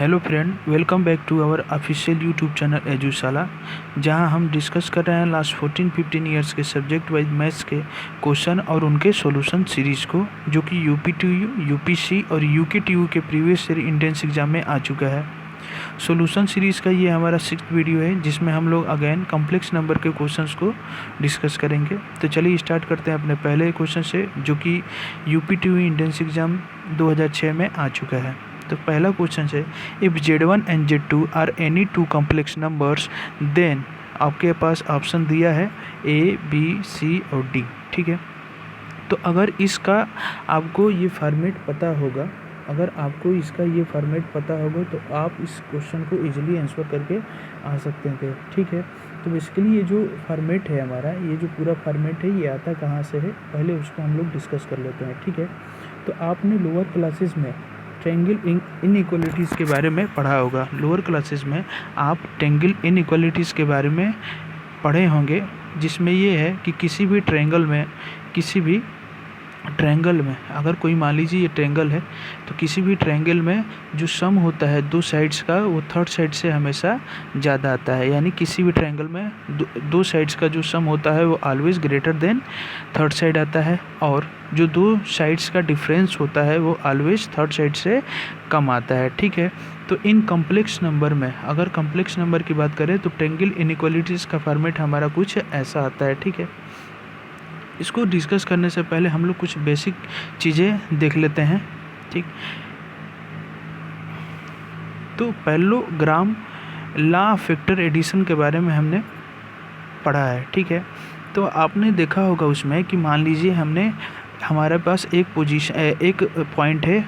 Hello friend, welcome back to our official YouTube channel Edushala, जहां हम discuss कर रहे हैं लास्ट 14-15 ईयर्स के सब्जेक्ट वाइज मैथ्स के क्वेश्चन और उनके सॉल्यूशन सीरीज़ को, जो कि यूपी-टीयू, यूपीसी और यूके-टीयू के प्रीवियस ईयर एंट्रेंस एग्जाम में आ चुका है। सॉल्यूशन सीरीज़ का ये हमारा 6th वीडियो है, जिसमें हम लोग अगेन कॉम्प्लेक्स नंबर के क्वेश्चंस को डिस्कस करेंगे। तो चलिए स्टार्ट करते हैं अपने पहले क्वेश्चन से, जो कि यूपी-टीयू एंट्रेंस एग्जाम 2006 में आ चुका है। तो पहला क्वेश्चन है, if Z1 and Z2 are any two complex numbers then आपके पास ऑप्शन दिया है A, B, C और D। ठीक है, तो अगर इसका आपको ये फॉर्मेट पता होगा, तो आप इस क्वेश्चन को इजीली आंसर करके आ सकते थे। ठीक है, तो बेसिकली ये जो फॉर्मेट है हमारा, ये जो पूरा फॉर्मेट है, ये आता कहाँ से है, पहले उसको हम लोग डिस्कस कर लेते हैं। ठीक है, तो आपने लोअर क्लासेस में ट्रायंगल इनइक्वालिटीज़ के बारे में पढ़ा होगा। लोअर क्लासेस में आप ट्रायंगल इनइक्वालिटीज़ के बारे में पढ़े होंगे, जिसमें ये है कि किसी भी ट्रायंगल में अगर कोई मान लीजिए ये ट्रायंगल है, तो किसी भी ट्रायंगल में जो सम होता है दो साइड्स का, वो थर्ड साइड से हमेशा ज़्यादा आता है। यानी किसी भी ट्रायंगल में दो साइड्स का जो सम होता है वो always greater than third side आता है, और जो दो साइड्स का डिफरेंस होता है वो ऑलवेज थर्ड साइड से कम आता है। ठीक है, तो इन कॉम्प्लेक्स नंबर में, अगर कॉम्प्लेक्स नंबर की बात करें तो ट्रायंगल इनइक्वालिटीज़ का फॉर्मेट हमारा कुछ ऐसा आता है। ठीक है, इसको डिस्कस करने से पहले हम लोग कुछ बेसिक चीज़ें देख लेते हैं। ठीक, तो parallelogram law of vector addition के बारे में हमने पढ़ा है। ठीक है, तो आपने देखा होगा उसमें कि मान लीजिए हमारे पास एक पॉइंट है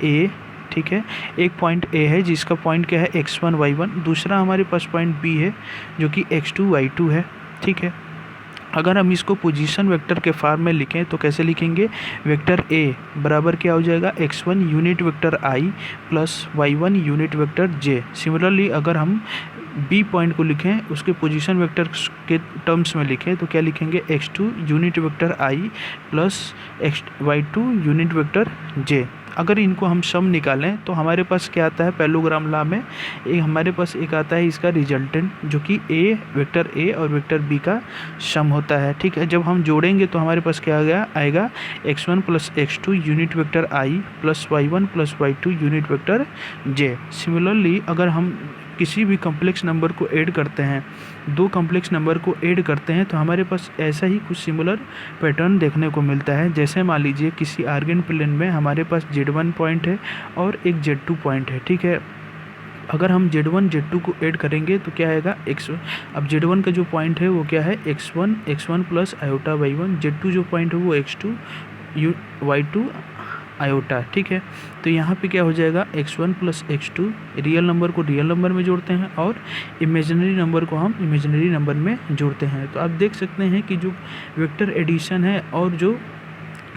A। ठीक है, एक पॉइंट A है जिसका पॉइंट क्या है x1 y1, दूसरा हमारे पास पॉइंट B है जो कि x2 y2 है। ठीक है, अगर हम इसको पोजीशन वेक्टर के फॉर्म में लिखें तो कैसे लिखेंगे, वेक्टर A बराबर क्या हो जाएगा, x1 unit vector I plus y1 unit vector J। Similarly अगर हम B पॉइंट को लिखें, उसके पोजीशन वेक्टर के टर्म्स में लिखें तो क्या लिखेंगे, x2 unit vector I plus y2 unit vector J। अगर इनको हम सम निकालें तो हमारे पास क्या आता है, पैरेललोग्राम लॉ में हमारे पास एक आता है इसका रिजल्टेंट, जो कि वेक्टर A और वेक्टर B का सम होता है। ठीक है, जब हम जोड़ेंगे तो हमारे पास क्या आएगा x1 plus x2 unit vector I plus y1 plus y2 unit vector J। Similarly अगर हम किसी भी कॉम्प्लेक्स नंबर को ऐड करते हैं, दो कॉम्प्लेक्स नंबर को ऐड करते हैं, तो हमारे पास ऐसा ही कुछ सिमिलर पैटर्न देखने को मिलता है। जैसे मान लीजिए किसी आर्गन प्लेन में हमारे पास Z1 पॉइंट है और एक Z2 पॉइंट है। ठीक है, अगर हम Z1 Z2 को ऐड करेंगे तो क्या आएगा, अब Z1 का जो पॉइंट है वो क्या है, x1 plus iota y1, Z2 जो पॉइंट है वो x2 y2 आयोटा। ठीक है, तो यहाँ पे क्या हो जाएगा, x1 plus x2, real number को रियल नंबर में जोड़ते हैं और इमेजिनरी नंबर को हम इमेजिनरी नंबर में जोड़ते हैं। तो आप देख सकते हैं कि जो वेक्टर एडिशन है और जो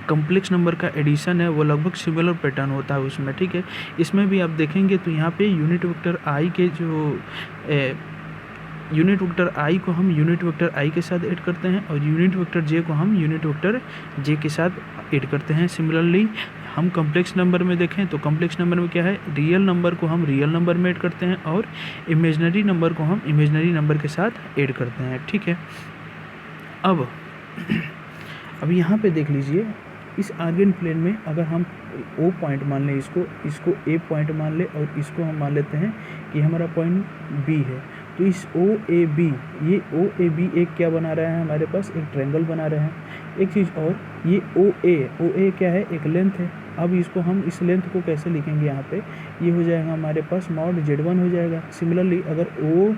कॉम्प्लेक्स नंबर का एडिशन है वो लगभग सिमिलर पैटर्न होता है उसमें। ठीक है, इसमें भी आप देखेंगे तो यहाँ पे यूनिट वेक्टर I के जो यूनिट वेक्टर I को हम यूनिट वेक्टर I के साथ ऐड करते हैं और यूनिट वेक्टर J को हम यूनिट वेक्टर J के साथ ऐड करते हैं। सिमिलरली हम कॉम्प्लेक्स नंबर में देखें तो कॉम्प्लेक्स नंबर में क्या है, रियल नंबर को हम रियल नंबर में ऐड करते हैं और इमेजिनरी नंबर को हम इमेजिनरी नंबर के साथ ऐड करते हैं। ठीक है, अब यहाँ पे देख लीजिए, इस आर्गन प्लेन में अगर हम O पॉइंट मान लें, इसको A पॉइंट मान लें और इसको हम मान लेते हैं कि हमारा पॉइंट B है, तो इस OAB एक क्या बना रहा है, हमारे पास एक ट्रायंगल बना रहे हैं। एक चीज़ और, ये OA क्या है, एक लेंथ है। अब इसको हम इस लेंथ को कैसे लिखेंगे, यहाँ पे ये हो जाएगा हमारे पास मॉड Z1 हो जाएगा। सिमिलरली अगर O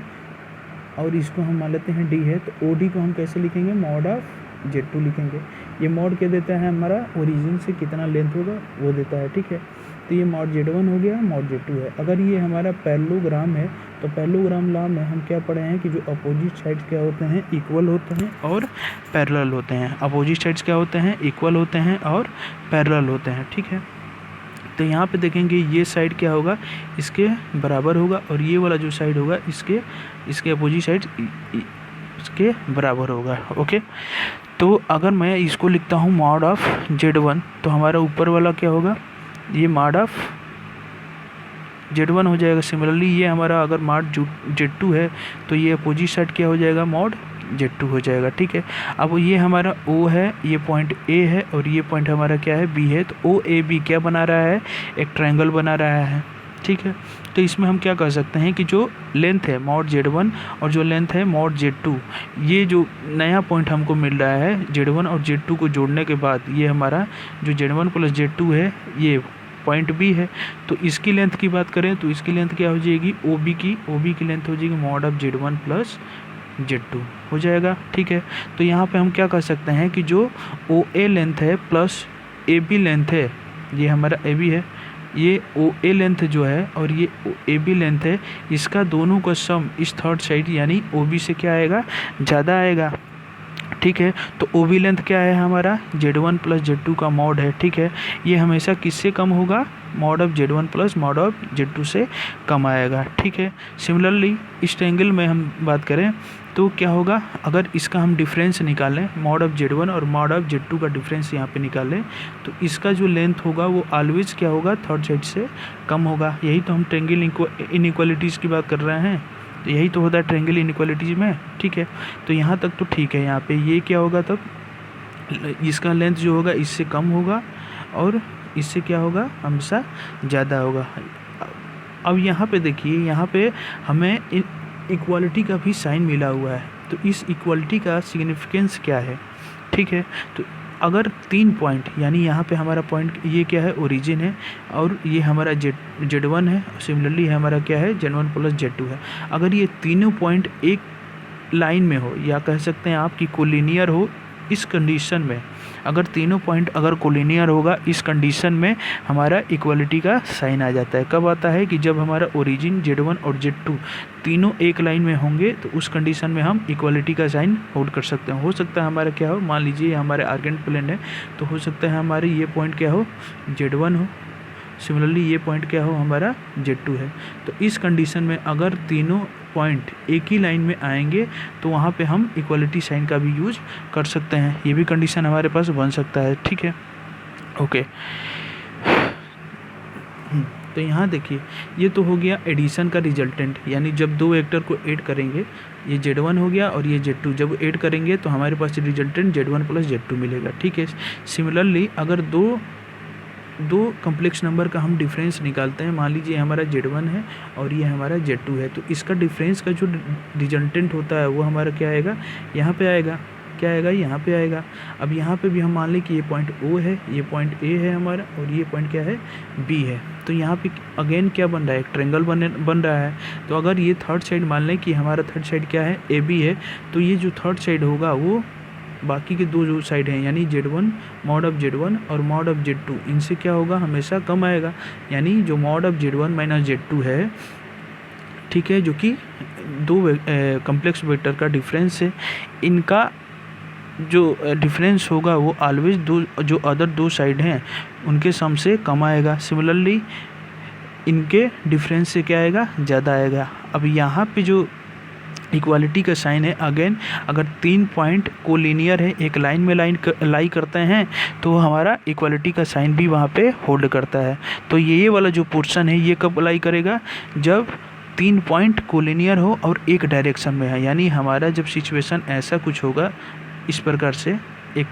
और इसको हम मान लेते हैं D है, तो OD को हम कैसे लिखेंगे, मॉड ऑफ Z2 लिखेंगे। ये मॉड क्या देता है, हमारा ओरिजिन से कितना लेंथ होगा वो देता है। ठीक है, तो ये मॉड Z1 हो गया, मॉड Z2 है। अगर ये हमारा पैरेललोग्राम है तो पैरेललोग्राम लॉ में हम क्या पढ़े हैं कि जो अपोजिट साइड्स क्या होते हैं, इक्वल होते हैं और पैरेलल होते हैं। अपोजिट साइड्स क्या होते हैं, इक्वल होते हैं और पैरेलल होते हैं। ठीक है, तो यहाँ पे देखेंगे ये साइड क्या होगा, इसके बराबर होगा, और ये वाला जो साइड होगा इसके अपोजिट साइड इसके बराबर होगा। ओके, तो अगर मैं इसको लिखता हूँ मॉड ऑफ Z1, तो हमारा ऊपर वाला क्या होगा, ये मॉड ऑफ Z1 हो जाएगा। सिमिलरली ये हमारा अगर मॉड Z2 है तो ये अपोजिट साइड क्या हो जाएगा, मॉड Z2 हो जाएगा। ठीक है, अब ये हमारा O है, ये पॉइंट A है और ये पॉइंट हमारा क्या है, B है। तो OAB क्या बना रहा है, एक ट्रायंगल बना रहा है। ठीक है, तो इसमें हम क्या कर सकते हैं कि जो लेंथ है मॉड Z1 और जो लेंथ है मॉड Z2, ये जो नया पॉइंट हमको मिल रहा है Z1 और Z2 को जोड़ने के बाद, ये हमारा जो Z1 प्लस Z2 है ये पॉइंट B है। तो इसकी लेंथ की बात करें तो इसकी लेंथ क्या हो जाएगी, OB की लेंथ हो जाएगी mod of Z1 plus Z2 हो जाएगा। ठीक है, तो यहाँ पे हम क्या कर सकते हैं कि जो OA लेंथ है प्लस AB लेंथ है, ये हमारा AB है, ये OA लेंथ जो है और ये AB लेंथ है, इसका दोनों का सम इस थर्ड साइड यानी OB से क्या आएगा, ज़्यादा आएगा। ठीक है, तो OB लेंथ क्या है हमारा, Z1 प्लस Z2 का मॉड है। ठीक है, ये हमेशा किससे कम होगा, mod of Z1 plus mod of Z2 से कम आएगा। ठीक है, सिमिलरली इस ट्रायंगल में हम बात करें तो क्या होगा, अगर इसका हम डिफरेंस निकालें, मॉड ऑफ Z1 और मॉड ऑफ Z2 का डिफरेंस यहाँ पे निकालें, तो इसका जो लेंथ होगा वो ऑलवेज क्या होगा, थर्ड साइड से कम होगा। यही तो हम ट्रायंगल इनइक्वालिटीज़ की बात कर रहे हैं, तो यही तो होता है ट्रायंगल इनइक्वालिटीज़ में। ठीक है, तो यहाँ तक तो ठीक है। यहाँ पे ये क्या होगा, तब इसका लेंथ जो होगा इससे कम होगा और इससे क्या होगा, हमेशा ज़्यादा होगा। अब यहाँ पे देखिए, यहाँ पे हमें इक्वालिटी का भी साइन मिला हुआ है, तो इस इक्वालिटी का सिग्निफिकेंस क्या है। ठीक है, तो अगर 3 पॉइंट, यानी यहाँ पे हमारा पॉइंट ये क्या है, ओरिजिन है और ये हमारा Z1 है, सिमिलरली हमारा क्या है, Z1 प्लस Z2 है। अगर ये तीनों पॉइंट एक लाइन में हो, या कह सकते हैं आप कि कोलिनियर हो, इस कंडीशन में अगर तीनों पॉइंट अगर कोलिनियर होगा, इस कंडीशन में हमारा इक्वालिटी का साइन आ जाता है। कब आता है कि जब हमारा ओरिजिन Z1 और Z2 तीनों एक लाइन में होंगे, तो उस कंडीशन में हम इक्वालिटी का साइन होल्ड कर सकते हैं। हो सकता है हमारा क्या हो, मान लीजिए हमारे आर्गेंट प्लेन है, तो हो सकता है हमारे ये पॉइंट क्या हो, Z1 हो, सिमिलरली ये पॉइंट क्या हो, हमारा Z2 है। तो इस कंडीशन में अगर तीनों पॉइंट एक ही लाइन में आएंगे तो वहाँ पे हम इक्वलिटी साइन का भी यूज कर सकते हैं। ये भी कंडीशन हमारे पास बन सकता है। ठीक है, ओके। तो यहाँ देखिए, ये तो हो गया एडिशन का रिजल्टेंट, यानी जब दो वेक्टर को ऐड करेंगे, ये Z1 हो गया और ये Z2, जब ऐड करेंगे तो हमारे पास रिजल्टेंट Z1 प्लस Z2 मिलेगा। ठीक है, सिमिलरली अगर दो कम्प्लेक्स नंबर का हम डिफरेंस निकालते हैं, मान लीजिए हमारा Z1 है और ये हमारा Z2 है, तो इसका डिफरेंस का जो रिजल्टेंट होता है वो हमारा क्या आएगा, यहाँ पे आएगा। क्या आएगा, यहाँ पे आएगा। अब यहाँ पे भी हम मान लें कि ये पॉइंट O है, ये पॉइंट A है हमारा, और ये पॉइंट क्या है, B है। तो यहाँ पे अगेन क्या बन रहा है, एक ट्रायंगल बन रहा है। तो अगर ये थर्ड साइड मान लें कि हमारा थर्ड साइड क्या है, AB है, तो ये जो थर्ड साइड होगा वो बाकी के दो जो साइड हैं, यानी Z1 मॉड ऑफ Z1 और मॉड ऑफ Z2, इनसे क्या होगा, हमेशा कम आएगा। यानी जो mod of Z1 minus Z2 है, ठीक है, जो कि दो कम्प्लेक्स वेक्टर का डिफरेंस है, इनका जो डिफरेंस होगा वो ऑलवेज जो अदर दो साइड हैं उनके सम से कम आएगा। सिमिलरली इनके डिफरेंस से क्या आएगा, ज़्यादा आएगा। अब यहाँ पे जो इक्वालिटी का साइन है, अगेन अगर 3 पॉइंट कोलिनियर है, एक लाइन में लाई करते हैं, तो हमारा इक्वालिटी का साइन भी वहाँ पे होल्ड करता है। तो ये वाला जो पोर्शन है ये कब लाई करेगा, जब 3 पॉइंट कोलिनियर हो और एक डायरेक्शन में है। यानी हमारा जब सिचुएशन ऐसा कुछ होगा इस प्रकार से, एक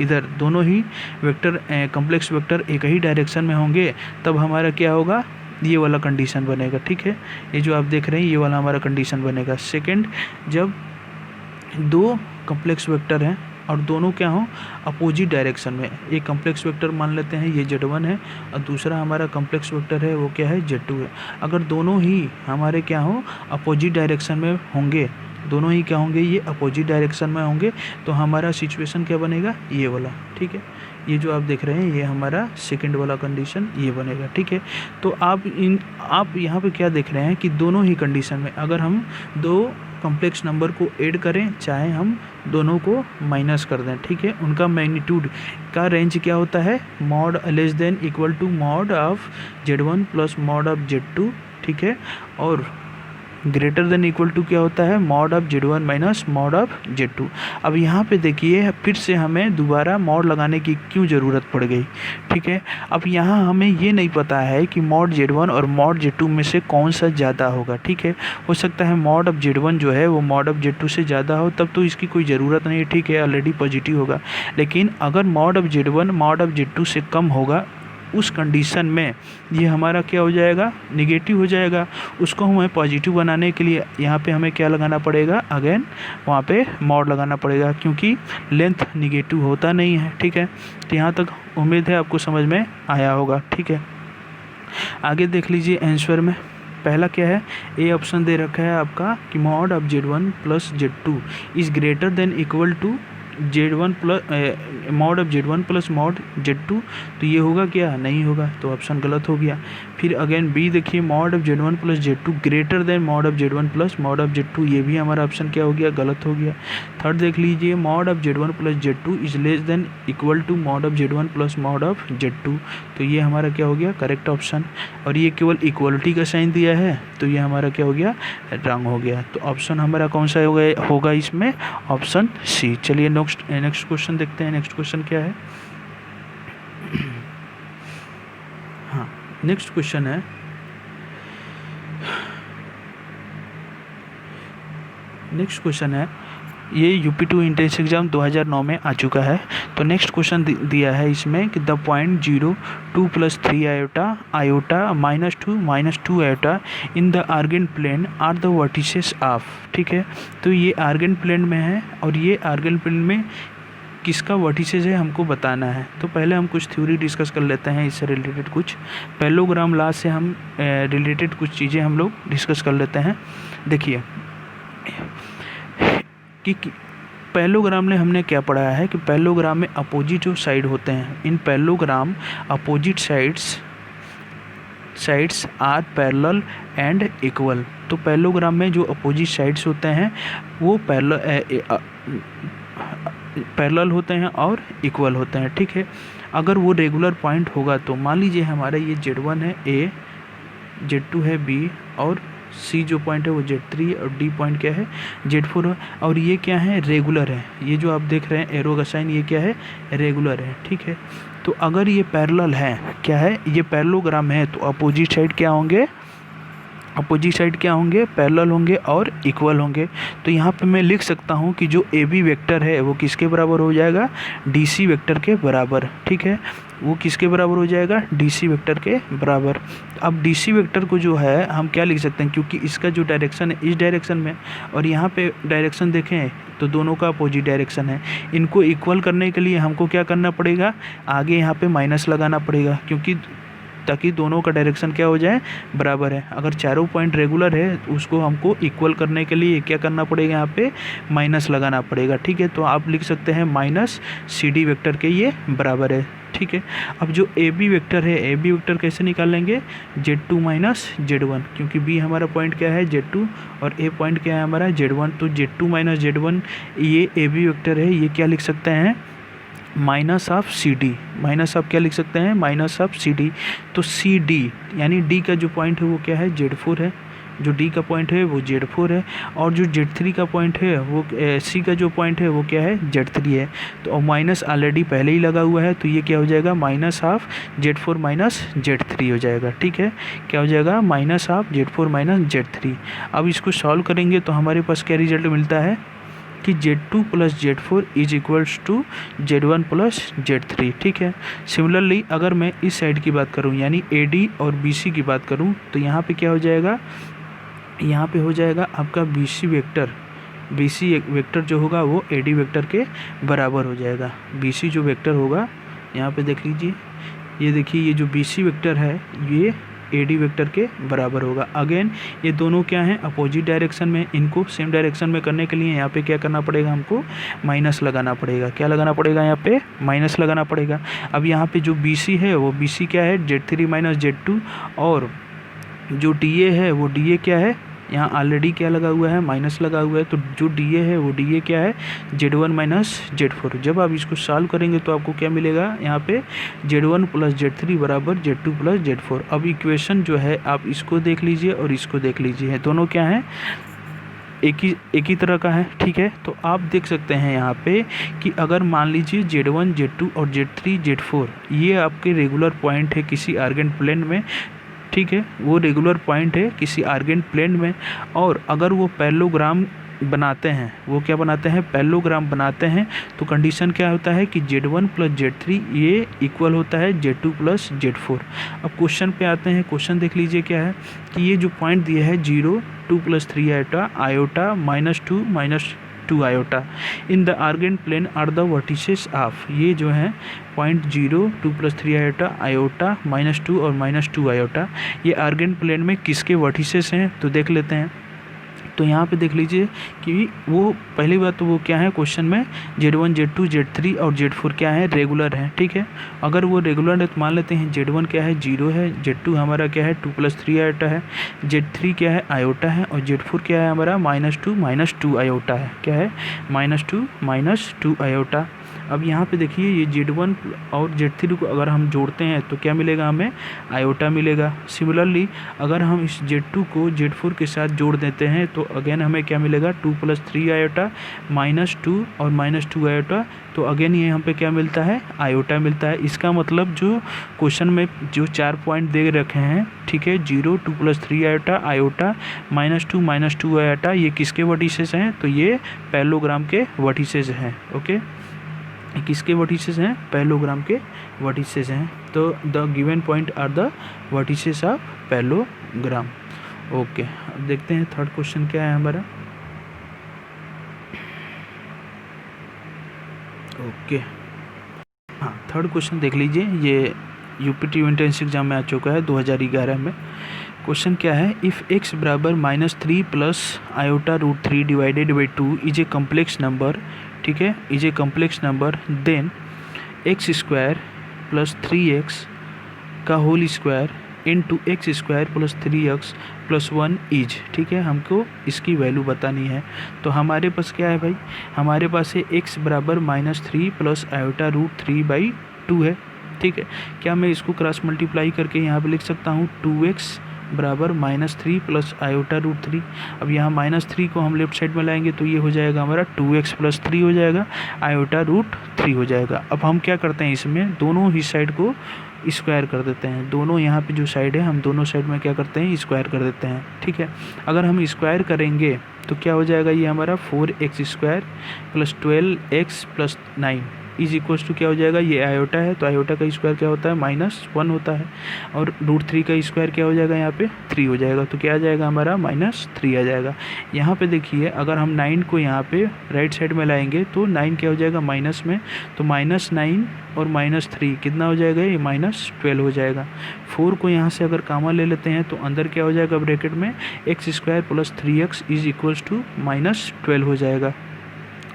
इधर दोनों ही वेक्टर कॉम्प्लेक्स वेक्टर एक ही डायरेक्शन में होंगे, तब हमारा क्या होगा, ये वाला कंडीशन बनेगा। ठीक है, ये जो आप देख रहे हैं ये वाला हमारा कंडीशन बनेगा। सेकंड, जब दो कॉम्प्लेक्स वेक्टर हैं और दोनों क्या हों, अपोजिट डायरेक्शन में। एक कॉम्प्लेक्स वेक्टर मान लेते हैं ये Z1 है और दूसरा हमारा कॉम्प्लेक्स वेक्टर है वो क्या है, Z2 है। अगर दोनों ही हमारे क्या हों, अपोजिट डायरेक्शन में होंगे, दोनों ही क्या होंगे, ये अपोजिट डायरेक्शन में होंगे, तो हमारा सिचुएशन क्या बनेगा, ये वाला। ठीक है, ये जो आप देख रहे हैं ये हमारा सेकंड वाला कंडीशन ये बनेगा। ठीक है, तो आप यहाँ पे क्या देख रहे हैं कि दोनों ही कंडीशन में अगर हम दो कॉम्प्लेक्स नंबर को ऐड करें, चाहे हम दोनों को माइनस कर दें, ठीक है, उनका मैग्नीट्यूड का रेंज क्या होता है, mod less than equal to mod of Z1 plus mod of Z2। ठीक है, और ग्रेटर देन इक्वल टू क्या होता है, mod of Z1 minus mod of Z2। अब यहाँ पे देखिए फिर से हमें दोबारा मॉड लगाने की क्यों ज़रूरत पड़ गई, ठीक है। अब यहाँ हमें ये नहीं पता है कि मॉड Z1 और मॉड Z2 में से कौन सा ज़्यादा होगा, ठीक है। हो सकता है मॉड ऑफ Z1 जो है वो मॉड ऑफ Z2 से ज़्यादा हो, तब तो इसकी कोई ज़रूरत नहीं है, ठीक है, ऑलरेडी पॉजिटिव होगा। लेकिन अगर mod of Z1 mod of Z2 से कम होगा, उस कंडीशन में ये हमारा क्या हो जाएगा, निगेटिव हो जाएगा। उसको हमें पॉजिटिव बनाने के लिए यहाँ पे हमें क्या लगाना पड़ेगा, अगेन वहाँ पे मॉड लगाना पड़ेगा, क्योंकि लेंथ निगेटिव होता नहीं है, ठीक है। तो यहाँ तक उम्मीद है आपको समझ में आया होगा, ठीक है। आगे देख लीजिए आंसर में पहला क्या है, ए ऑप्शन दे रखा है आपका कि mod of Z1 plus Z2 is greater than equal to Z1 plus mod of Z1 plus mod Z2, तो ये होगा क्या, नहीं होगा, तो ऑप्शन गलत हो गया। फिर अगेन बी देखिए, mod of Z1 plus Z2 greater than mod of Z1 plus mod of Z2, ये भी हमारा ऑप्शन क्या हो गया, गलत हो गया। थर्ड देख लीजिए, mod of Z1 plus Z2 is less than equal to mod of Z1 plus mod of Z2, तो ये हमारा क्या हो गया, करेक्ट ऑप्शन। और ये केवल इक्वलिटी का साइन दिया है, तो ये हमारा क्या हो गया, रॉन्ग हो गया। तो ऑप्शन हमारा कौन सा होगा इसमें, ऑप्शन सी। चलिए नेक्स्ट क्वेश्चन देखते हैं। नेक्स्ट क्वेश्चन क्या है, हाँ नेक्स्ट क्वेश्चन है, ये यूपी2 एंट्रेंस एग्जाम 2009 में आ चुका है। तो नेक्स्ट क्वेश्चन दिया है इसमें कि the point 0 2 + 3 iota -2 iota in the Argand plane are the vertices of, ठीक है। तो ये आर्गेन प्लेन में है और ये आर्गेन प्लेन में किसका वर्टिसेस है हमको बताना है। तो पहले हम कुछ थ्योरी डिस्कस कर लेते हैं, इससे रिलेटेड कुछ पैरेललोग्राम लॉ से हम रिलेटेड कुछ चीज़ें हम लोग डिस्कस कर लेते हैं। देखिए कि पैरेललोग्राम में हमने क्या पढ़ा है कि पैरेललोग्राम में अपोजिट जो साइड होते हैं, in parallelogram opposite sides are parallel and equal. तो पैरेललोग्राम में जो अपोजिट साइड्स होते हैं वो पैरेलल होते हैं और इक्वल होते हैं, ठीक है। अगर वो रेगुलर पॉइंट होगा तो मान लीजिए हमारा ये Z1 है A, Z2 है B और C जो पॉइंट है वो Z3 और D पॉइंट क्या है Z4 है, और ये क्या है, रेगुलर है। ये जो आप देख रहे हैं एरो का साइन, ये क्या है, रेगुलर है, ठीक है। तो अगर ये पैरेलल है, क्या है, ये पैरेललोग्राम है, तो अपोजिट साइड क्या होंगे, पैरेलल होंगे और इक्वल होंगे। तो यहाँ पे मैं लिख सकता हूँ कि जो AB वेक्टर है वो किसके बराबर हो जाएगा, DC वेक्टर के बराबर, ठीक है। वो किसके बराबर हो जाएगा, DC वेक्टर के बराबर। अब DC वेक्टर को जो है हम क्या लिख सकते हैं, क्योंकि इसका जो डायरेक्शन है इस डायरेक्शन में और यहाँ पे डायरेक्शन देखें तो दोनों का अपोजिट डायरेक्शन है। इनको इक्वल करने के लिए हमको क्या करना पड़ेगा, आगे यहाँ पे माइनस लगाना पड़ेगा, क्योंकि ताकि दोनों का डायरेक्शन क्या हो जाए, बराबर है। अगर चारों पॉइंट रेगुलर है उसको हमको इक्वल करने के लिए क्या करना पड़ेगा, यहाँ पे माइनस लगाना पड़ेगा, ठीक है। तो आप लिख सकते हैं माइनस CD वेक्टर के ये बराबर है, ठीक है। अब जो AB वेक्टर है, AB वेक्टर कैसे निकालेंगे, Z2 माइनस Z1, क्योंकि B हमारा पॉइंट क्या है Z2 और A पॉइंट क्या है हमारा Z1, तो Z2 माइनस Z1 ये AB वेक्टर है, ये क्या लिख सकते हैं, minus of CD, minus of क्या लिख सकते हैं, माइनस ऑफ CD। तो CD यानी D का जो पॉइंट है वो क्या है, Z4 है, जो D का पॉइंट है वो Z4 है, और जो Z3 का पॉइंट है वो C का जो पॉइंट है वो क्या है, Z3 है। तो माइनस ऑलरेडी पहले ही लगा हुआ है, तो ये क्या हो जाएगा, minus of Z4 minus Z3 हो जाएगा, ठीक है। क्या हो जाएगा, minus of Z4 minus Z3। अब इसको सॉल्व करेंगे तो हमारे पास क्या रिजल्ट मिलता है कि Z2 plus Z4 is equals to Z1 plus Z3, ठीक है। सिमिलरली अगर मैं इस साइड की बात करूं यानी AD और BC की बात करूं तो यहाँ पे क्या हो जाएगा, यहाँ पे हो जाएगा आपका BC वेक्टर जो होगा वो AD वेक्टर के बराबर हो जाएगा। BC जो वेक्टर होगा यहाँ पे देख लीजिए, ये देखिए ये जो BC वेक्टर है ये AD वेक्टर के बराबर होगा। अगेन ये दोनों क्या हैं, अपोजिट डायरेक्शन में, इनको सेम डायरेक्शन में करने के लिए यहाँ पे क्या करना पड़ेगा, हमको माइनस लगाना पड़ेगा। क्या लगाना पड़ेगा, यहाँ पे माइनस लगाना पड़ेगा। अब यहाँ पे जो BC है वो BC क्या है, Z3 माइनस Z2, और जो DA है वो DA क्या है, यहाँ ऑलरेडी क्या लगा हुआ है, माइनस लगा हुआ है, तो जो डी ए है वो डी ए क्या है, Z1 माइनस Z4। जब आप इसको सॉल्व करेंगे तो आपको क्या मिलेगा, यहाँ पे Z1 प्लस Z3 बराबर Z2 प्लस Z4। अब इक्वेशन जो है आप इसको देख लीजिए और इसको देख लीजिए, दोनों क्या हैं, एक ही तरह का है, ठीक है। तो आप देख सकते हैं यहाँ पे कि अगर मान लीजिए Z1 Z2 और Z3 Z4 ये आपके रेगुलर पॉइंट है किसी आर्गेंट प्लेन में, ठीक है, वो रेगुलर पॉइंट है किसी आर्गेंट प्लेन में, और अगर वो पैरेललोग्राम बनाते हैं, वो क्या बनाते हैं, पैरेललोग्राम बनाते हैं, तो कंडीशन क्या होता है कि Z1 प्लस Z3 ये इक्वल होता है Z2 प्लस Z4। अब क्वेश्चन पे आते हैं, क्वेश्चन देख लीजिए क्या है कि ये जो पॉइंट दिया है 0 2 plus 3 iota iota -2 iota in the Argand plane are the vertices of, ये जो है पॉइंट 0 2 प्लस 3 आयोटा आयोटा -2 और -2 आयोटा ये आर्गेंट प्लेन में किसके वर्टिसेस हैं, तो देख लेते हैं। तो यहाँ पे देख लीजिए कि वो पहली बात तो वो क्या है क्वेश्चन में Z1 Z2 Z3 और Z4 क्या है, रेगुलर है, ठीक है। अगर वो रेगुलर है तो मान लेते हैं Z1 क्या है, 0 है, Z2 हमारा क्या है 2 प्लस 3 आयोटा है, Z3 क्या है आयोटा है, और Z4 क्या है हमारा -2 आयोटा है, क्या है -2 आयोटा। अब यहाँ पे देखिए ये Z1 और Z3 को अगर हम जोड़ते हैं तो क्या मिलेगा, हमें आयोटा मिलेगा। सिमिलरली अगर हम इस Z2 को Z4 के साथ जोड़ देते हैं तो अगेन हमें क्या मिलेगा, 2 प्लस 3 आयोटा -2 और -2 आयोटा, तो अगेन ये यहाँ पे क्या मिलता है, आयोटा मिलता है। इसका मतलब जो क्वेश्चन में जो 4 पॉइंट दे रखे हैं, ठीक है, 0 2 प्लस 3 आयोटा आयोटा -2 आयोटा, ये किसके वर्टिसेस हैं, तो ये पैरेललोग्राम के वर्टिसेस हैं, ओके। किसके वर्टिसेस हैं, पैरेललोग्राम के वर्टिसेस हैं। तो the given point are the vertices of parallelogram, okay. अब देखते हैं थर्ड क्वेश्चन क्या है हमारा, ओके। हाँ, थर्ड क्वेश्चन देख लीजिए, ये यूपीटी एंट्रेंस एग्जाम में आ चुका है 2011 में। क्वेश्चन क्या है, इफ़ x बराबर -3 plus iota √3 divided by 2 is a complex number, ठीक है, is a complex number, then x² plus 3x का whole square into x² plus 3x plus 1 is, ठीक है, हमको इसकी वैल्यू बतानी है। तो हमारे पास क्या है भाई, हमारे पास है x बराबर -3 प्लस आयोटा √3 बाई 2 है, ठीक है। क्या मैं इसको क्रॉस मल्टीप्लाई करके यहाँ पे लिख सकता हूँ 2x बराबर -3 प्लस आयोटा √3। अब यहाँ -3 को हम लेफ्ट साइड में लाएंगे तो ये हो जाएगा हमारा 2x प्लस 3 हो जाएगा, आयोटा √3 हो जाएगा। अब हम क्या करते हैं, इसमें दोनों ही साइड को स्क्वायर कर देते हैं, दोनों यहाँ पे जो साइड है हम दोनों साइड में क्या करते हैं, स्क्वायर कर देते हैं, ठीक है। अगर हम स्क्वायर करेंगे तो क्या हो जाएगा, ये हमारा 4x² plus 12x plus 9 is equals to क्या हो जाएगा, ये आयोटा है तो आयोटा का स्क्वायर क्या होता है, -1 होता है, और √3 का स्क्वायर क्या हो जाएगा, यहाँ पे 3 हो जाएगा, तो क्या आ जाएगा हमारा -3 आ जाएगा। यहाँ पे देखिए अगर हम 9 को यहाँ पे राइट साइड में लाएंगे तो 9 क्या हो जाएगा माइनस में, तो -9 और -3 कितना हो जाएगा, ये -12 हो जाएगा। 4 को यहाँ से अगर कॉमन ले लेते हैं तो अंदर क्या हो जाएगा ब्रैकेट में, x² plus 3x is equals to -12 हो जाएगा।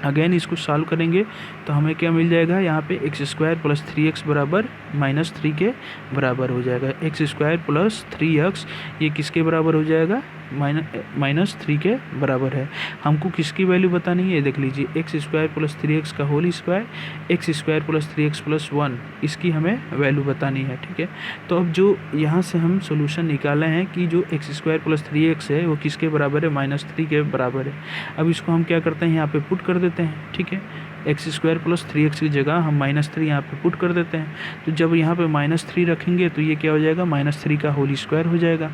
अगेन इसको सॉल्व करेंगे तो हमें क्या मिल जाएगा, यहाँ पे x² प्लस 3x बराबर -3 के बराबर हो जाएगा। x² प्लस 3x ये किसके बराबर हो जाएगा, -3 के बराबर है। हमको किसकी वैल्यू बतानी है, ये देख लीजिए, x² प्लस 3x का whole square, x² plus 3x plus 1 इसकी हमें वैल्यू बतानी है, ठीक है। तो अब जो यहाँ से हम सोल्यूशन निकाले हैं कि जो x² प्लस 3x है वो किसके बराबर है, -3 के बराबर है। अब इसको हम क्या करते हैं, यहाँ पे पुट कर देते हैं, ठीक है। x² प्लस 3x की जगह हम -3 यहाँ पे पुट कर देते हैं, तो जब यहाँ पे -3 रखेंगे तो ये क्या हो जाएगा, -3 का होल स्क्वायर हो जाएगा।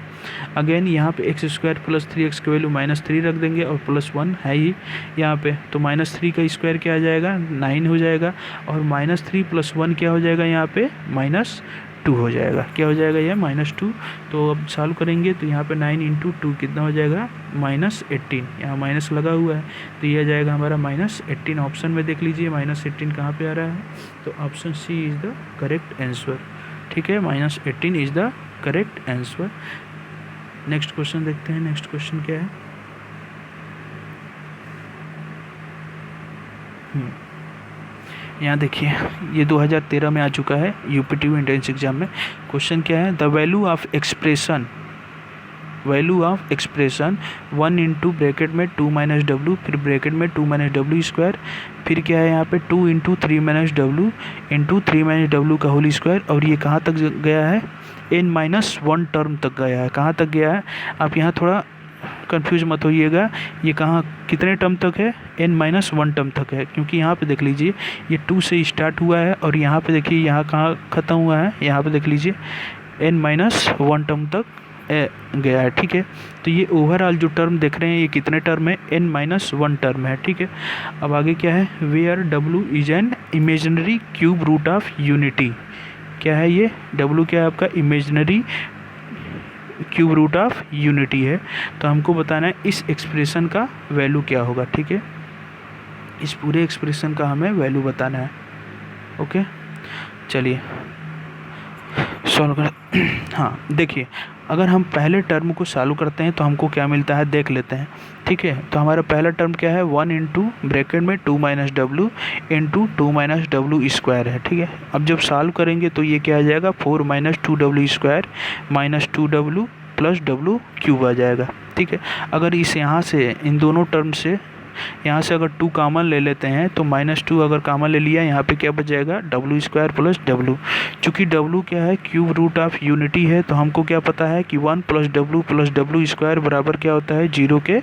अगेन यहाँ पे x² प्लस 3x की वैल्यू -3 रख देंगे और +1 है ही यहाँ पे, तो -3 का स्क्वायर क्या आ जाएगा, 9 हो जाएगा, और -3 प्लस 1 क्या हो जाएगा, यहाँ पे -2 हो जाएगा। क्या हो जाएगा, ये -2। तो अब सॉल्व करेंगे तो यहाँ पे 9 × 2 कितना हो जाएगा, -18, यहाँ माइनस लगा हुआ है तो ये आ जाएगा हमारा -18। ऑप्शन में देख लीजिए -18 कहाँ पे आ रहा है, तो option C is the correct answer, ठीक है, -18 is the correct answer. Next question देखते हैं, नेक्स्ट क्वेश्चन क्या है। यहाँ देखिए ये 2013 में आ चुका है यूपीटी एंट्रेंस एग्जाम में। क्वेश्चन क्या है, the value of expression value of expression 1 into bracket में 2 माइनस डब्लू, फिर ब्रैकेट में 2 माइनस डब्लू स्क्वायर, फिर क्या है यहाँ पे 2 into 3 minus W into 3 minus W का होल स्क्वायर। और ये कहाँ तक गया है, n-1 टर्म तक गया है। कहाँ तक गया है, आप यहाँ थोड़ा कंफ्यूज मत होइएगा, ये कहाँ कितने टर्म तक है, n-1 टर्म तक है, क्योंकि यहाँ पे देख लीजिए ये 2 से स्टार्ट हुआ है और यहाँ पे देखिए यहाँ कहाँ ख़त्म हुआ है, यहाँ पे देख लीजिए n-1 टर्म तक गया है। ठीक है, तो ये ओवरऑल जो टर्म देख रहे हैं ये कितने टर्म है, n-1 टर्म है। ठीक है, अब आगे क्या है, where w is an imaginary cube root of unity. क्या है ये, w क्या है आपका, imaginary cube root of unity है। तो हमको बताना है इस एक्सप्रेशन का वैल्यू क्या होगा। ठीक है, इस पूरे एक्सप्रेशन का हमें वैल्यू बताना है। ओके, चलिए सॉल्व कर। हाँ देखिए, अगर हम पहले टर्म को सॉल्व करते हैं तो हमको क्या मिलता है देख लेते हैं। ठीक है, तो हमारा पहला टर्म क्या है, 1 इंटू ब्रैकेट में 2 minus W into 2 minus W square है। ठीक है, अब जब सॉल्व करेंगे तो ये क्या आ जाएगा, 4 minus 2 W square minus 2 W plus W cube आ जाएगा। ठीक है, अगर इस यहाँ से इन दोनों टर्म से यहाँ से अगर 2 कॉमन ले लेते हैं तो -2 अगर कॉमन ले लिया, यहाँ पे क्या बच जाएगा, डब्लू स्क्वायर प्लस डब्लू। चूँकि डब्लू क्या है, क्यूब रूट ऑफ यूनिटी है, तो हमको क्या पता है कि 1 प्लस डब्लू स्क्वायर बराबर क्या होता है, 0 के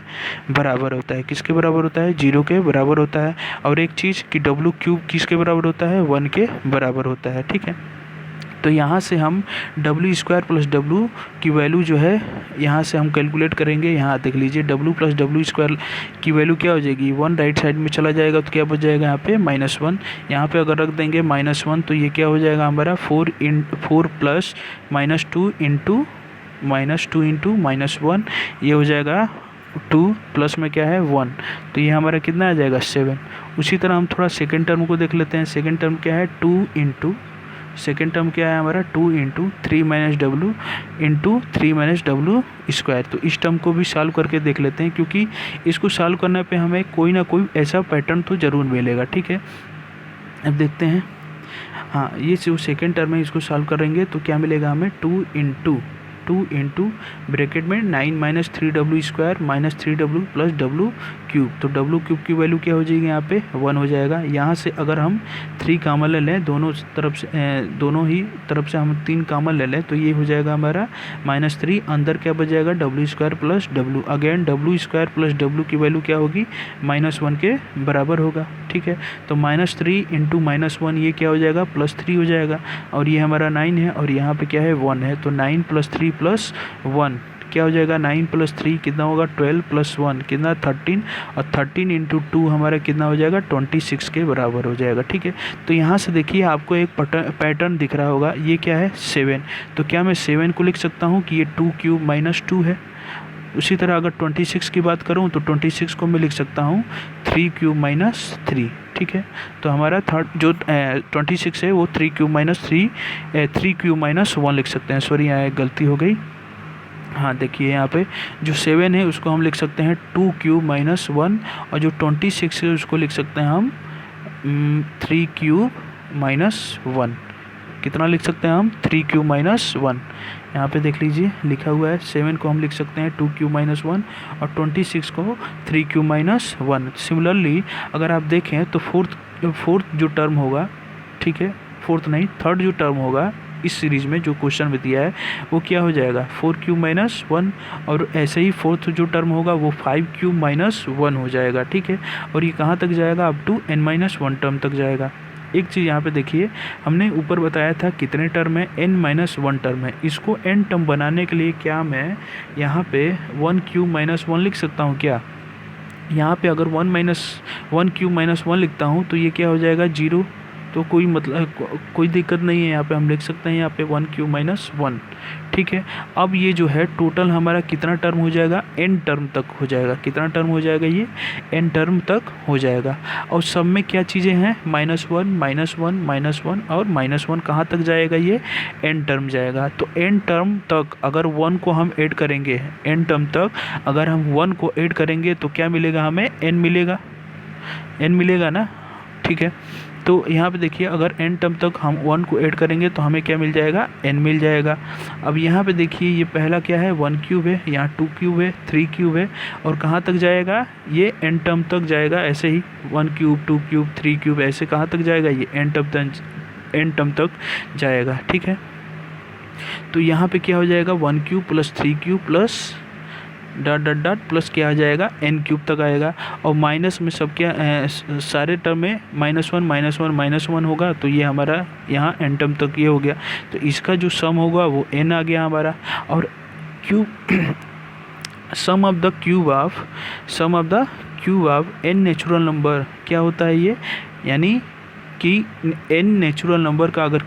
बराबर होता है। किसके बराबर होता है, 0 के बराबर होता है। और एक चीज़ कि डब्लू क्यूब किसके बराबर होता है, 1 के बराबर होता है। ठीक है, तो यहाँ से हम डब्ल्यू स्क्वायर प्लस डब्ल्यू की वैल्यू जो है यहाँ से हम कैलकुलेट करेंगे। यहाँ देख लीजिए डब्ल्यू प्लस डब्ल्यू स्क्वायर की वैल्यू क्या हो जाएगी, 1 राइट साइड में चला जाएगा तो क्या बच जाएगा यहाँ पे -1। यहाँ पे अगर रख देंगे -1 तो ये क्या हो जाएगा हमारा 4 प्लस -2 इंटू -1, ये हो जाएगा 2 प्लस में क्या है 1, तो ये हमारा कितना आ जाएगा 7। उसी तरह हम थोड़ा सेकेंड टर्म को देख लेते हैं। सेकेंड टर्म क्या है, 2 इंटू सेकेंड टर्म क्या है हमारा 2 into 3 minus W into 3 minus W square. तो इस टर्म को भी सॉल्व करके देख लेते हैं, क्योंकि इसको सॉल्व करने पे हमें कोई ना कोई ऐसा पैटर्न तो ज़रूर मिलेगा। ठीक है, अब देखते हैं। हाँ, ये जो सेकेंड टर्म है इसको सॉल्व करेंगे तो क्या मिलेगा हमें, 2 इंटू ब्रैकेट में 9 minus 3 W square minus 3 W plus W cube. तो डब्लू क्यूब की वैल्यू क्या हो जाएगी, यहाँ पे 1 हो जाएगा। यहाँ से अगर हम 3 कॉमन ले लें, दोनों ही तरफ से हम 3 कॉमन ले लें तो ये हो जाएगा हमारा -3, अंदर क्या बच जाएगा W square plus W. Again W square plus W की वैल्यू क्या होगी, -1 के बराबर होगा। ठीक है, तो -3 इंटू -1 ये क्या हो जाएगा, +3 हो जाएगा। और ये हमारा 9 है और यहाँ पे क्या है 1 है, तो 9 + 3 + 1 क्या हो जाएगा, 9 + 3 कितना होगा, 12 + 1 कितना 13, और 13 इंटू 2 हमारा कितना हो जाएगा 26 के बराबर हो जाएगा। ठीक है, तो यहाँ से देखिए आपको एक पैटर्न दिख रहा होगा, ये क्या है 7। तो क्या मैं 7 को लिख सकता हूँ कि ये 2 क्यूब -2 है। उसी तरह अगर 26 की बात करूँ तो 26 को मैं लिख सकता हूँ 3 क्यूब -3। ठीक है, तो हमारा थर्ड जो 26 है वो 3 क्यूब -1 लिख सकते हैं। सॉरी, यहाँ एक गलती हो गई। हाँ देखिए, यहाँ पे जो 7 है उसको हम लिख सकते हैं 2 क्यूब -1, और जो 26 है उसको लिख सकते हैं हम 3 क्यूब -1। कितना लिख सकते हैं हम, 3 क्यूब -1। यहाँ पे देख लीजिए लिखा हुआ है, 7 को हम लिख सकते हैं 2 क्यूब -1 और 26 को 3 क्यूब -1। सिमिलरली अगर आप देखें तो फोर्थ जो टर्म होगा, ठीक है, थर्ड जो टर्म होगा इस सीरीज़ में जो क्वेश्चन में दिया है वो क्या हो जाएगा, 4 क्यूब -1, और ऐसे ही फोर्थ जो टर्म होगा वो 5 क्यूब -1 हो जाएगा। ठीक है, और ये कहाँ तक जाएगा, अप टू n-1 टर्म तक जाएगा। एक चीज़ यहाँ पे देखिए, हमने ऊपर बताया था कितने टर्म है, n-1 टर्म है। इसको n टर्म बनाने के लिए क्या मैं यहाँ पे 1 क्यूब -1 लिख सकता हूँ क्या? यहाँ पे अगर 1 क्यूब -1 लिखता हूँ तो ये क्या हो जाएगा 0, तो कोई दिक्कत नहीं है, यहाँ पे हम लिख सकते हैं यहाँ पे 1 क्यूब -1। ठीक है, अब ये जो है टोटल हमारा कितना टर्म हो जाएगा, n टर्म तक हो जाएगा। कितना टर्म हो जाएगा, ये n टर्म तक हो जाएगा। और सब में क्या चीज़ें हैं, -1 और -1 कहाँ तक जाएगा, ये n टर्म जाएगा। तो n टर्म तक अगर 1 को हम ऐड करेंगे, n टर्म तक अगर हम 1 को ऐड करेंगे तो क्या मिलेगा हमें, n मिलेगा ना। ठीक है, तो यहाँ पे देखिए अगर n टर्म तक हम 1 को ऐड करेंगे तो हमें क्या मिल जाएगा, n मिल जाएगा। अब यहाँ पे देखिए ये पहला क्या है, 1 क्यूब है, यहाँ 2 क्यूब है, 3 क्यूब है, और कहाँ तक जाएगा, ये n टर्म तक जाएगा। ऐसे ही 1 क्यूब, 2 क्यूब, 3 क्यूब, ऐसे कहाँ तक जाएगा, ये n टर्म तक जाएगा। ठीक है, तो यहाँ पे क्या हो जाएगा, 1 cube plus 3 cube plus dot dot dot plus क्या आ जाएगा, n क्यूब तक आएगा। और माइनस में सब क्या सारे टर्म में -1 होगा, तो ये हमारा यहाँ n टर्म तक ये हो गया। तो इसका जो सम होगा वो n आ गया हमारा। और cube sum of the cube of n natural number क्या होता है ये, यानी कि n नेचुरल नंबर का अगर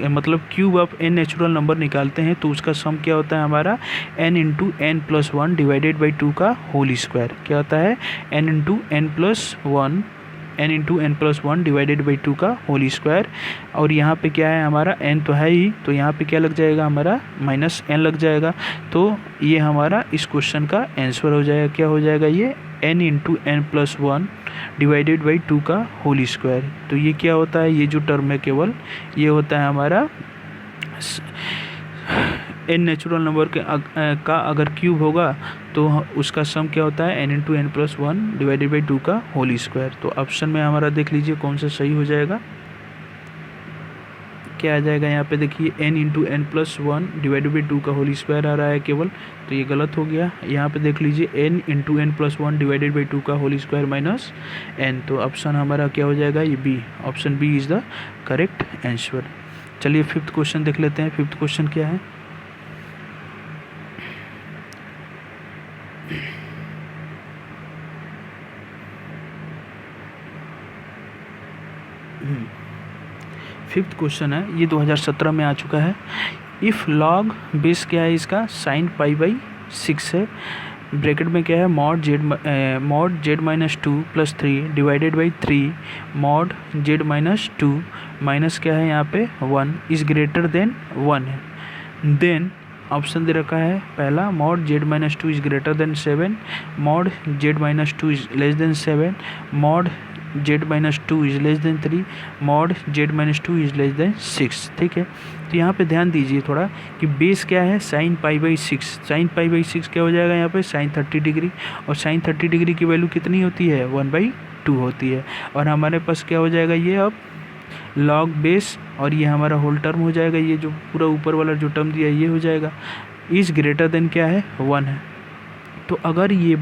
मतलब cube of n natural number निकालते हैं तो उसका सम क्या होता है हमारा, n into n plus 1 divided by 2 का होल स्क्वायर। क्या होता है, n into n plus 1 divided by 2 का होल स्क्वायर। और यहाँ पे क्या है हमारा, n तो है ही, तो यहाँ पे क्या लग जाएगा हमारा, -n लग जाएगा। तो ये हमारा इस क्वेश्चन का आंसर हो जाएगा। क्या हो जाएगा ये, n into n plus 1 divided by 2 का होल स्क्वायर। तो ये क्या होता है, ये जो टर्म है केवल ये होता है हमारा n नेचुरल नंबर का अगर क्यूब होगा तो उसका सम क्या होता है, n into n plus 1 divided by 2 का होल स्क्वायर। तो ऑप्शन में हमारा देख लीजिए कौन सा सही हो जाएगा। क्या आ जाएगा, यहाँ पे देखिए n into n plus 1 divided by 2 का होल स्क्वायर आ रहा है केवल, तो ये गलत हो गया। यहाँ पे देख लीजिए n into n plus 1 divided by 2 का होल स्क्वायर माइनस n। तो ऑप्शन हमारा क्या हो जाएगा, ये B, option B is the correct answer. चलिए 5th क्वेश्चन देख लेते हैं। 5th क्वेश्चन क्या है, फिफ्थ क्वेश्चन है, ये 2017 में आ चुका है। इफ़ लॉग बेस क्या है इसका, sin π/6 है, ब्रैकेट में क्या है, mod z minus 2 plus 3 divided by 3 mod z minus 2 minus क्या है यहाँ पे 1 इज़ ग्रेटर देन 1 है। देन ऑप्शन दे रखा है, पहला mod z minus 2 is greater then 7, mod z minus 2 is less than 7, mod z minus 2 is less than 3, mod z minus 2 is less than 6। ठीक है, तो यहाँ पे ध्यान दीजिए थोड़ा कि बेस क्या है, sin π/6। sin π/6 क्या हो जाएगा यहाँ पे, sin 30 डिग्री, और sin 30 डिग्री की वैल्यू कितनी होती है, 1/2 होती है। और हमारे पास क्या हो जाएगा ये, अब लॉग बेस, और ये हमारा होल टर्म हो जाएगा, ये जो पूरा ऊपर वाला जो टर्म दिया ये हो जाएगा, इज़ ग्रेटर देन क्या है 1 है। तो अगर ये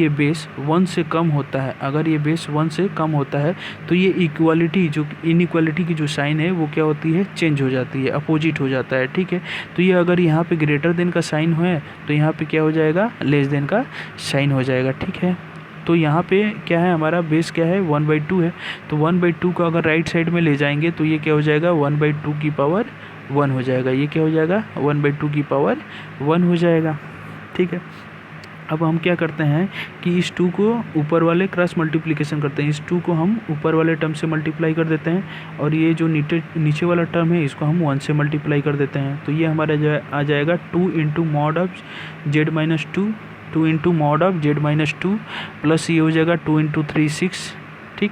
बेस 1 से कम होता है, अगर ये बेस 1 से कम होता है तो ये इक्वालिटी, जो इनइक्वालिटी की जो साइन है वो क्या होती है, चेंज हो जाती है, अपोजिट हो जाता है। ठीक है, तो ये अगर यहाँ पे ग्रेटर देन का साइन है तो यहाँ पे क्या हो जाएगा, लेस देन का साइन हो जाएगा। ठीक है, तो यहाँ पे क्या है हमारा बेस क्या है, 1/2 है, तो 1/2 को अगर राइट साइड में ले जाएंगे तो ये क्या हो जाएगा, 1/2 की पावर 1 हो जाएगा। ये क्या हो जाएगा, 1/2 की पावर 1 हो जाएगा। ठीक है, अब हम क्या करते हैं कि इस 2 को ऊपर वाले क्रॉस मल्टीप्लिकेशन करते हैं, इस 2 को हम ऊपर वाले टर्म से मल्टीप्लाई कर देते हैं, और ये जो नीचे वाला टर्म है इसको हम 1 से मल्टीप्लाई कर देते हैं। तो ये हमारा जो आ जाएगा 2 into mod of z minus 2 into mod of z minus 2 plus ये हो जाएगा 2 इंटू 3 6। ठीक,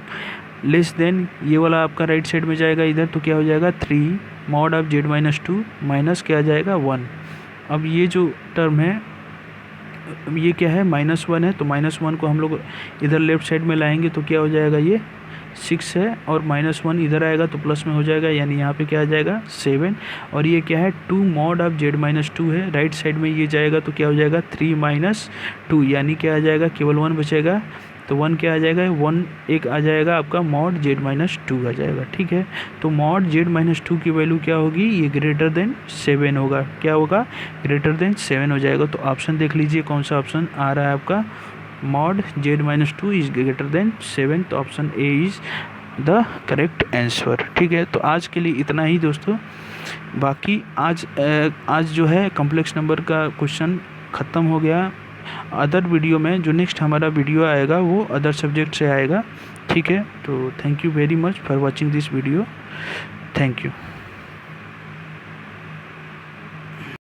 लेस देन ये वाला आपका राइट साइड में जाएगा इधर, तो क्या हो जाएगा 3 mod of z minus 2 minus क्या आ जाएगा 1। अब ये जो टर्म है ये क्या है, -1 है, तो -1 को हम लोग इधर लेफ्ट साइड में लाएंगे तो क्या हो जाएगा, ये 6 है, और -1 इधर आएगा तो प्लस में हो जाएगा, यानी यहाँ पे क्या आ जाएगा 7। और ये क्या है 2 मॉड ऑफ z माइनस 2 है, राइट साइड में ये जाएगा तो क्या हो जाएगा 3 माइनस 2, यानी क्या आ जाएगा, केवल 1 बचेगा, तो 1 क्या आ जाएगा, 1 एक आ जाएगा आपका मॉड z माइनस 2 आ जाएगा। ठीक है, तो मॉड z माइनस 2 की वैल्यू क्या होगी, ये ग्रेटर देन 7 होगा। क्या होगा, ग्रेटर देन 7 हो जाएगा। तो ऑप्शन देख लीजिए कौन सा ऑप्शन आ रहा है आपका, mod z minus 2 is greater then 7, तो option A is the correct answer. ठीक है, तो आज के लिए इतना ही दोस्तों, बाकी आज जो है कॉम्प्लेक्स नंबर का क्वेश्चन ख़त्म हो गया। अदर वीडियो में जो नेक्स्ट हमारा वीडियो आएगा वो अदर सब्जेक्ट से आएगा। ठीक है, तो thank you very much for watching this video, thank you.